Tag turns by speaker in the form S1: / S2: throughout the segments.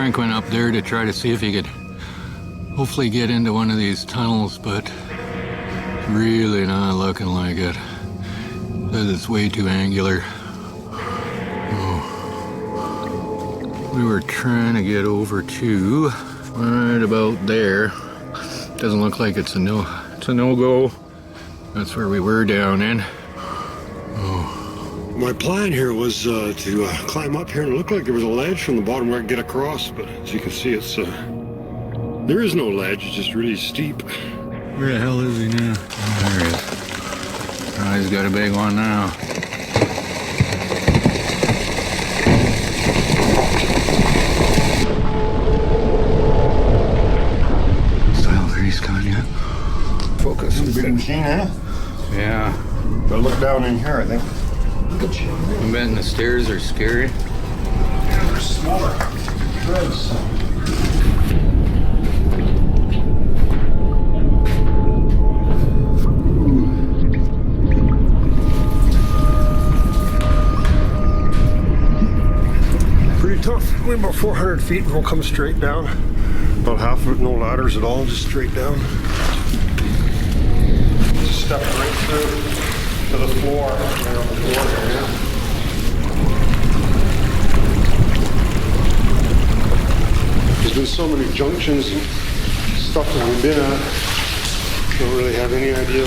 S1: Frank went up there to try to see if he could hopefully get into one of these tunnels, but really not looking like it. Says it's way too angular. Oh. We were trying to get over to right about there. Doesn't look like it's a no-go. That's where we were down in.
S2: My plan here was to climb up here, and it looked like there was a ledge from the bottom where I could get across, but as you can see, it's there is no ledge, it's just really steep.
S1: Where the hell is he now? Oh, there he is. Oh, he's got a big one now. Style grease gone yet?
S2: Focus. It's a big machine, huh?
S1: Yeah.
S2: But look down in here, I think.
S1: I'm betting the stairs are scary.
S2: Yeah, they're smaller. Treads. Pretty tough. We're about 400 feet and we'll come straight down. About half of it, no ladders at all, just straight down. Just step right through to the floor. Right on the floor there, yeah. There's been so many junctions and stuff that we've been at. Don't really have any idea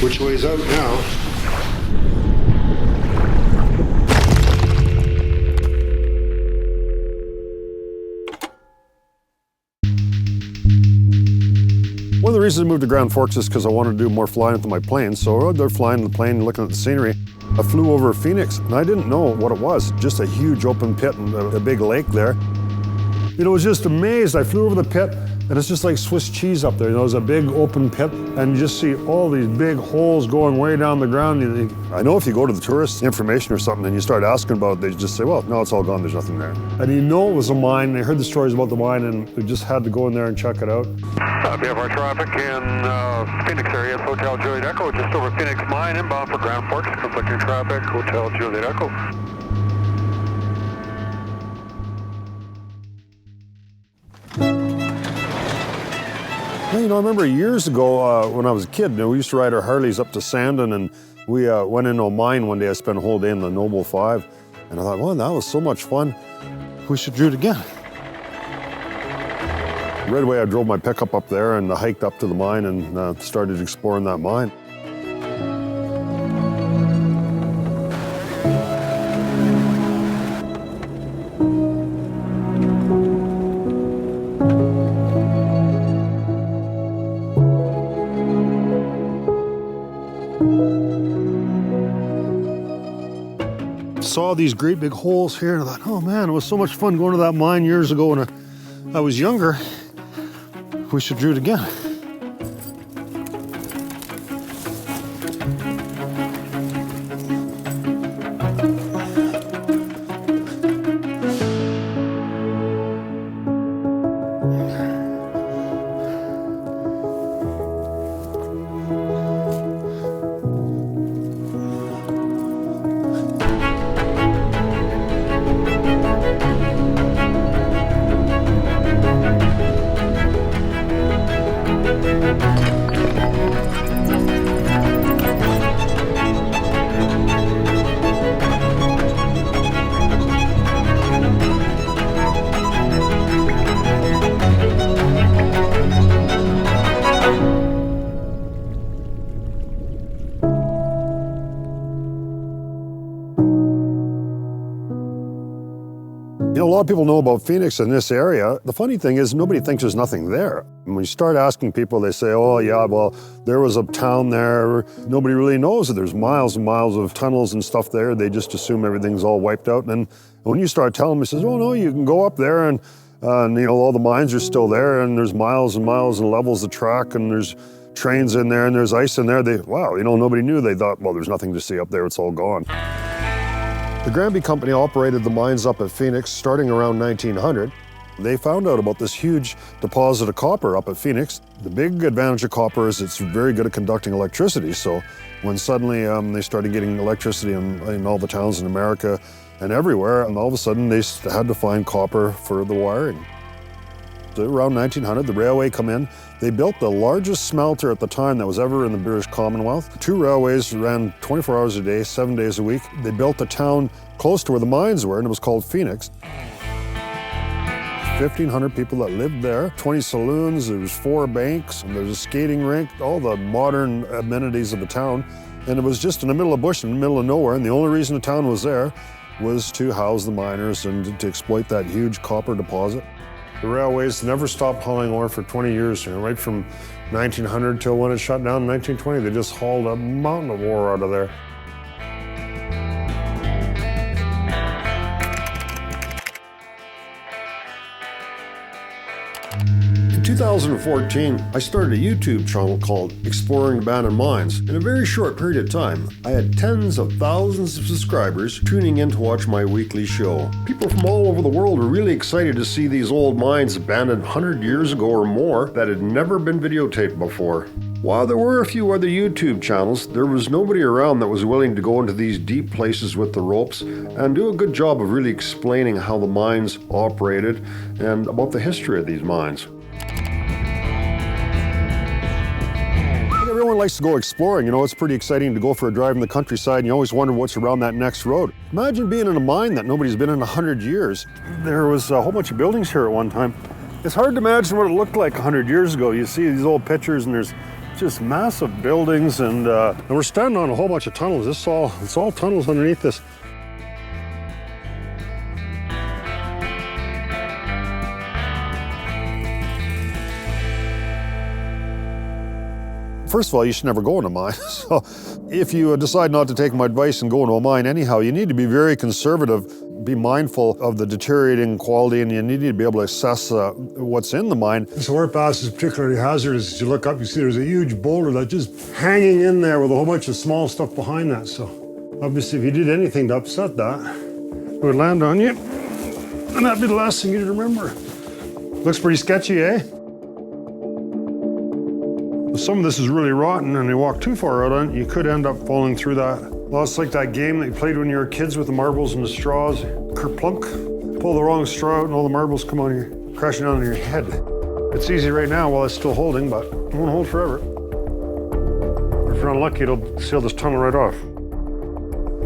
S2: which way's out now. One of the reasons I moved to Grand Forks is because I wanted to do more flying with my plane. So they're flying the plane and looking at the scenery. I flew over Phoenix and I didn't know what it was. Just a huge open pit and a big lake there. You know, I was just amazed. I flew over the pit and it's just like Swiss cheese up there. You know, there's a big open pit and you just see all these big holes going way down the ground. I know if you go to the tourist information or something and you start asking about it, they just say, well, no, it's all gone, there's nothing there. And you know it was a mine. They heard the stories about the mine and we just had to go in there and check it out.
S3: We have our traffic in Phoenix area, Hotel Juliet Echo, just over Phoenix Mine, inbound for Grand Forks, conflicting traffic, Hotel Juliet Echo.
S2: Well, you know, I remember years ago when I was a kid, you know, we used to ride our Harleys up to Sandon and we went into a mine one day. I spent a whole day in the Noble 5 and I thought, well, that was so much fun. We should do it again. Right away, I drove my pickup up there and hiked up to the mine and started exploring that mine. Saw these great big holes here and I thought, oh man, it was so much fun going to that mine years ago when I was younger. We should do it again. You know, a lot of people know about Phoenix in this area. The funny thing is nobody thinks there's nothing there. When you start asking people, they say, oh yeah, well, there was a town there. Nobody really knows that there's miles and miles of tunnels and stuff there. They just assume everything's all wiped out. And when you start telling them, he says, oh no, you can go up there and you know, all the mines are still there and there's miles and miles and levels of track and there's trains in there and there's ice in there. Wow, you know, nobody knew. They thought, well, there's nothing to see up there, it's all gone. The Granby Company operated the mines up at Phoenix starting around 1900. They found out about this huge deposit of copper up at Phoenix. The big advantage of copper is it's very good at conducting electricity. So when suddenly they started getting electricity in all the towns in America and everywhere, and all of a sudden they had to find copper for the wiring. Around 1900, the railway come in. They built the largest smelter at the time that was ever in the British Commonwealth. 2 railways ran 24 hours a day, 7 days a week. They built a town close to where the mines were, and it was called Phoenix. 1,500 people that lived there, 20 saloons, there was 4 banks, and there was a skating rink, all the modern amenities of the town. And it was just in the middle of bush, in the middle of nowhere, and the only reason the town was there was to house the miners and to exploit that huge copper deposit. The railways never stopped hauling ore for 20 years, right from 1900 till when it shut down in 1920. They just hauled a mountain of ore out of there. In 2014, I started a YouTube channel called Exploring Abandoned Mines. In a very short period of time, I had tens of thousands of subscribers tuning in to watch my weekly show. People from all over the world were really excited to see these old mines abandoned 100 years ago or more that had never been videotaped before. While there were a few other YouTube channels, there was nobody around that was willing to go into these deep places with the ropes and do a good job of really explaining how the mines operated and about the history of these mines. Everyone likes to go exploring. You know, it's pretty exciting to go for a drive in the countryside and you always wonder what's around that next road. Imagine being in a mine that nobody's been in 100 years. There was a whole bunch of buildings here at one time. It's hard to imagine what it looked like 100 years ago. You see these old pictures and there's just massive buildings and we're standing on a whole bunch of tunnels. It's all tunnels underneath this. First of all, you should never go in a mine. So if you decide not to take my advice and go into a mine anyhow, you need to be very conservative, be mindful of the deteriorating quality, and you need to be able to assess what's in the mine.
S4: This ore pass is particularly hazardous. As you look up, you see there's a huge boulder that's just hanging in there with a whole bunch of small stuff behind that. So obviously if you did anything to upset that, it would land on you. And that'd be the last thing you'd remember. Looks pretty sketchy, eh? Some of this is really rotten, and you walk too far out on it, you could end up falling through that. Well, it's like that game that you played when you were kids with the marbles and the straws. Kerplunk. Pull the wrong straw out and all the marbles come on you, crashing down on your head. It's easy right now while it's still holding, but it won't hold forever. If you're unlucky, it'll seal this tunnel right off.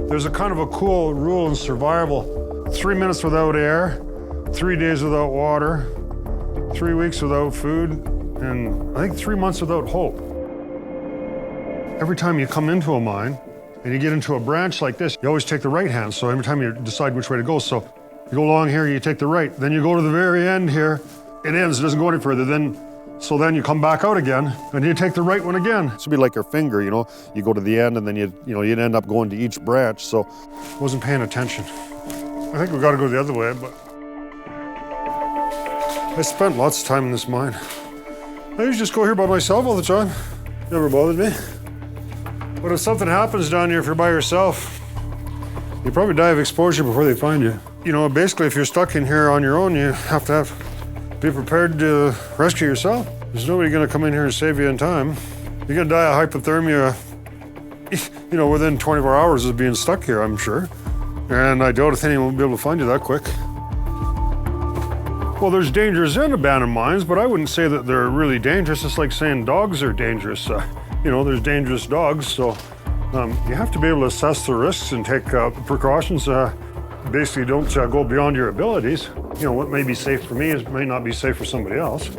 S4: There's a kind of a cool rule in survival. 3 minutes without air, 3 days without water, 3 weeks without food, and I think 3 months without hope. Every time you come into a mine and you get into a branch like this, you always take the right hand. So every time you decide which way to go, so you go along here, you take the right. Then you go to the very end here, it ends, it doesn't go any further. So then you come back out again and you take the right one again.
S2: This would be like your finger, you know, you go to the end and then you'd end up going to each branch. So
S4: I wasn't paying attention. I think we got to go the other way, but I spent lots of time in this mine. I used to just go here by myself all the time. Never bothered me. But if something happens down here, if you're by yourself, you probably die of exposure before they find you. You know, basically, if you're stuck in here on your own, you have to be prepared to rescue yourself. There's nobody gonna come in here and save you in time. You're gonna die of hypothermia, you know, within 24 hours of being stuck here, I'm sure. And I doubt if anyone will be able to find you that quick. Well, there's dangers in abandoned mines, but I wouldn't say that they're really dangerous. It's like saying dogs are dangerous. You know, there's dangerous dogs, so you have to be able to assess the risks and take precautions. Basically, don't go beyond your abilities. You know, what may be safe for me may not be safe for somebody else.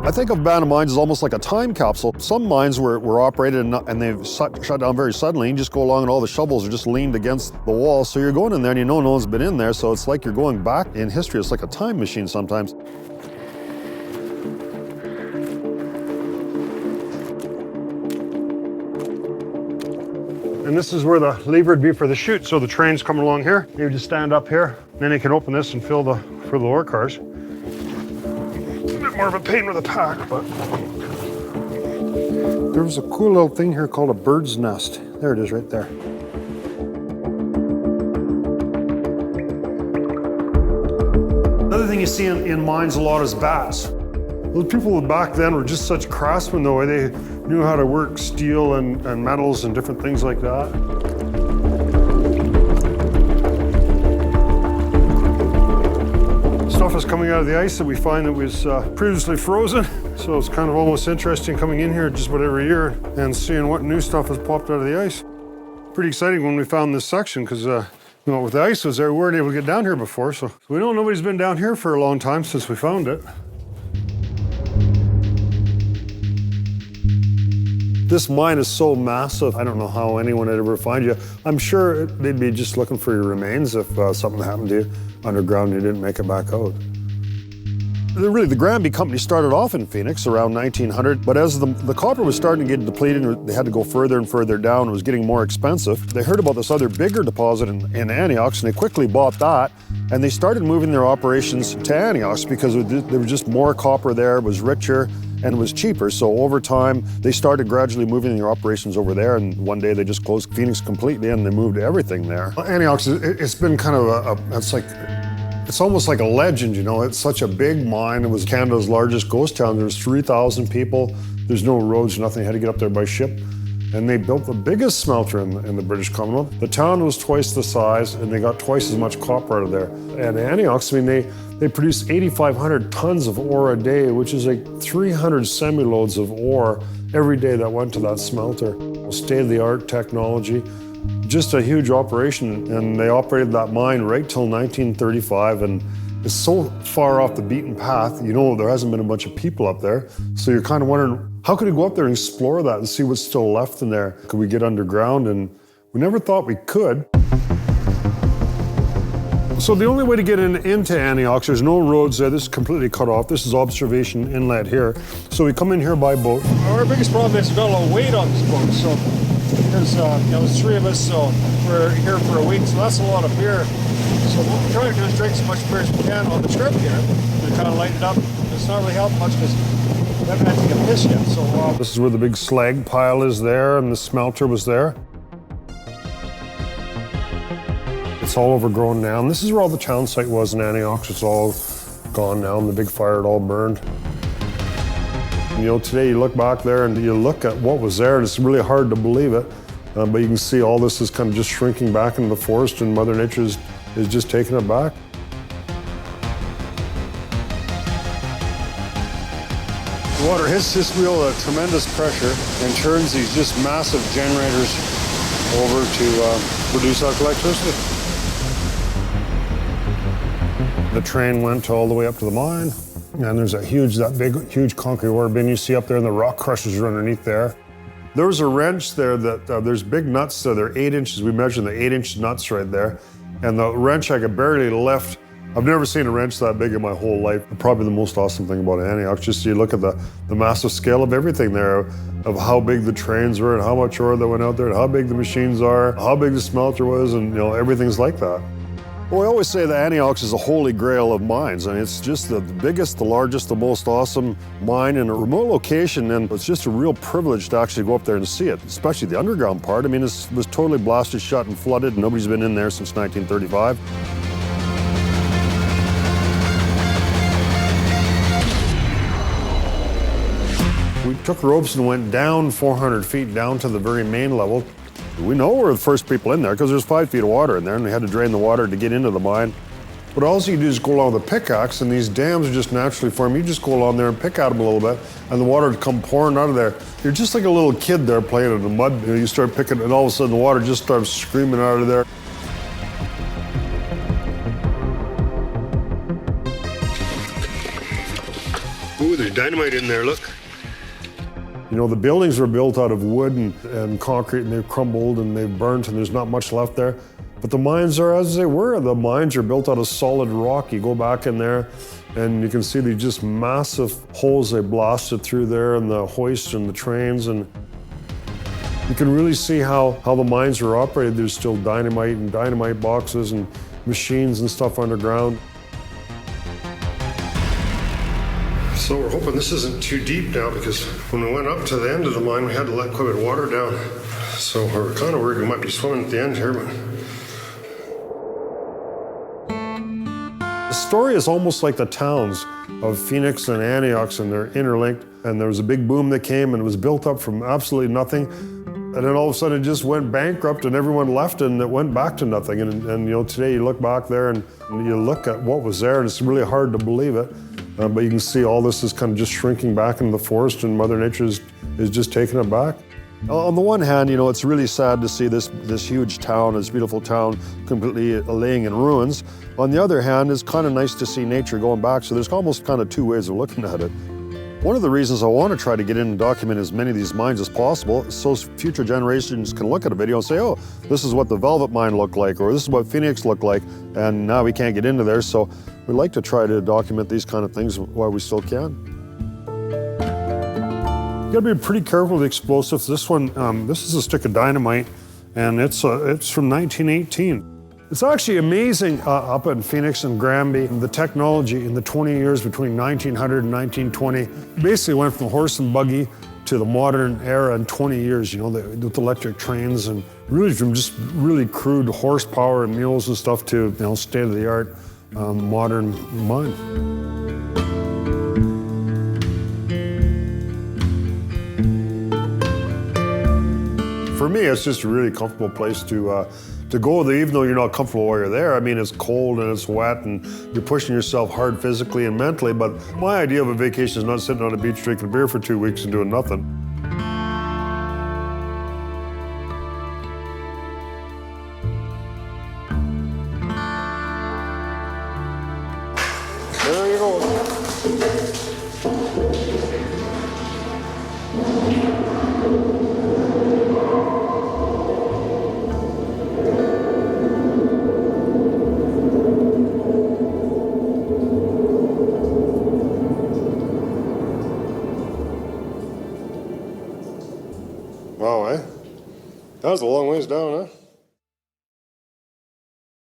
S2: I think of abandoned mines as almost like a time capsule. Some mines were operated and they've shut down very suddenly. You just go along and all the shovels are just leaned against the wall. So you're going in there and you know no one's been in there. So it's like you're going back in history. It's like a time machine sometimes.
S4: And this is where the lever would be for the chute. So the train's coming along here. You just stand up here. Then you can open this and fill the ore cars. More of a pain with a pack, but there was a cool little thing here called a bird's nest. There it is right there. you see in mines a lot is bats. Those people back then were just such craftsmen, though. They knew how to work steel and metals and different things like that. Stuff is coming out of the ice that we find that was previously frozen. So it's kind of almost interesting coming in here just about every year and seeing what new stuff has popped out of the ice. Pretty exciting when we found this section because you know, with the ice was there, we weren't able to get down here before. So we know nobody's been down here for a long time since we found it. This mine is so massive, I don't know how anyone would ever find you. I'm sure they'd be just looking for your remains if something happened to you underground and you didn't make it back out. Really, the Granby company started off in Phoenix around 1900, but as the copper was starting to get depleted, they had to go further and further down. It was getting more expensive. They heard about this other bigger deposit in Anyox, and they quickly bought that, and they started moving their operations to Anyox because there was just more copper there, it was richer, and it was cheaper. So over time, they started gradually moving their operations over there, and one day they just closed Phoenix completely, and they moved everything there. Anyox, it's been kind of it's almost like a legend, you know. It's such a big mine. It was Canada's largest ghost town. There's 3,000 people. There's no roads, nothing. You had to get up there by ship. And they built the biggest smelter in the British Commonwealth. The town was twice the size, and they got twice as much copper out of there. And Antioch, I mean, they produced 8,500 tons of ore a day, which is like 300 semi-loads of ore every day that went to that smelter. State-of-the-art technology. Just a huge operation, and they operated that mine right till 1935, and it's so far off the beaten path, you know, there hasn't been a bunch of people up there, so you're kind of wondering, how could we go up there and explore that and see what's still left in there? Could we get underground? And we never thought we could. So the only way to get into Antioch, there's no roads there, this is completely cut off. This is observation inlet here. So we come in here by boat.
S5: Our biggest problem is we've got a lot of weight on this boat, so because you know, there's three of us, so we're here for a week, so that's a lot of beer. So what we're trying to do is drink as much beer as we can on the trip here to kind of lighten it up. It's not really helping much because we haven't had to take a piss yet. So
S4: this is where the big slag pile is there, and the smelter was there. It's all overgrown now, and this is where all the town site was in Antioch. It's all gone now, and the big fire, it all burned. You know, today you look back there and you look at what was there, and it's really hard to believe it. But you can see all this is kind of just shrinking back into the forest, and Mother Nature is just taking it back. The water hits this wheel at tremendous pressure and turns these just massive generators over to produce electricity. The train went all the way up to the mine. And there's that huge concrete ore bin you see up there, and the rock crushers are underneath there. There was a wrench there that, there's big nuts there, they're 8 inches. We measured the 8-inch nuts right there. And the wrench I could barely lift. I've never seen a wrench that big in my whole life. Probably the most awesome thing about Antioch, just you look at the massive scale of everything there, of how big the trains were and how much ore that went out there and how big the machines are, how big the smelter was, and you know, everything's like that. Well, I always say that Antioch is a holy grail of mines. I mean, it's just the biggest, the largest, the most awesome mine in a remote location, and it's just a real privilege to actually go up there and see it, especially the underground part. I mean, it was totally blasted shut and flooded, and nobody's been in there since 1935. We took ropes and went down 400 feet down to the very main level. We know we're the first people in there because there's 5 feet of water in there, and we had to drain the water to get into the mine. But all you do is go along with a pickaxe, and these dams are just naturally formed. You just go along there and pick at them a little bit, and the water would come pouring out of there. You're just like a little kid there playing in the mud. You know, you start picking, and all of a sudden the water just starts screaming out of there. Ooh, there's dynamite in there, look. You know, the buildings were built out of wood and concrete, and they've crumbled and they've burnt, and there's not much left there. But the mines are as they were. The mines are built out of solid rock. You go back in there, and you can see these just massive holes they blasted through there, and the hoists and the trains, and you can really see how the mines are operated. There's still dynamite and dynamite boxes and machines and stuff underground. So we're hoping this isn't too deep now, because when we went up to the end of the mine, we had to let quite a bit of water down. So we're kind of worried we might be swimming at the end here, but... The story is almost like the towns of Phoenix and Anyox, and they're interlinked. And there was a big boom that came, and it was built up from absolutely nothing. And then all of a sudden it just went bankrupt and everyone left and it went back to nothing. And you know, today you look back there and you look at what was there and it's really hard to believe it. But you can see all this is kind of just shrinking back into the forest and Mother Nature is just taking it back. On the one hand, you know, it's really sad to see this huge town, this beautiful town, completely laying in ruins. On the other hand, it's kind of nice to see nature going back. So there's almost kind of two ways of looking at it. One of the reasons I want to try to get in and document as many of these mines as possible so future generations can look at a video and say, oh, this is what the Velvet Mine looked like, or this is what Phoenix looked like, and now we can't get into there. So we like to try to document these kind of things while we still can. You gotta be pretty careful with the explosives. This one, this is a stick of dynamite, and it's from 1918. It's actually amazing up in Phoenix and Granby, the technology in the 20 years between 1900 and 1920 basically went from horse and buggy to the modern era in 20 years, you know, with electric trains and really from just really crude horsepower and mules and stuff to, you know, state-of-the-art modern mine. For me, it's just a really comfortable place to go there, even though you're not comfortable while you're there. I mean, it's cold and it's wet and you're pushing yourself hard physically and mentally, but my idea of a vacation is not sitting on a beach drinking a beer for 2 weeks and doing nothing. There you go. Wow, eh? That was a long ways down, huh?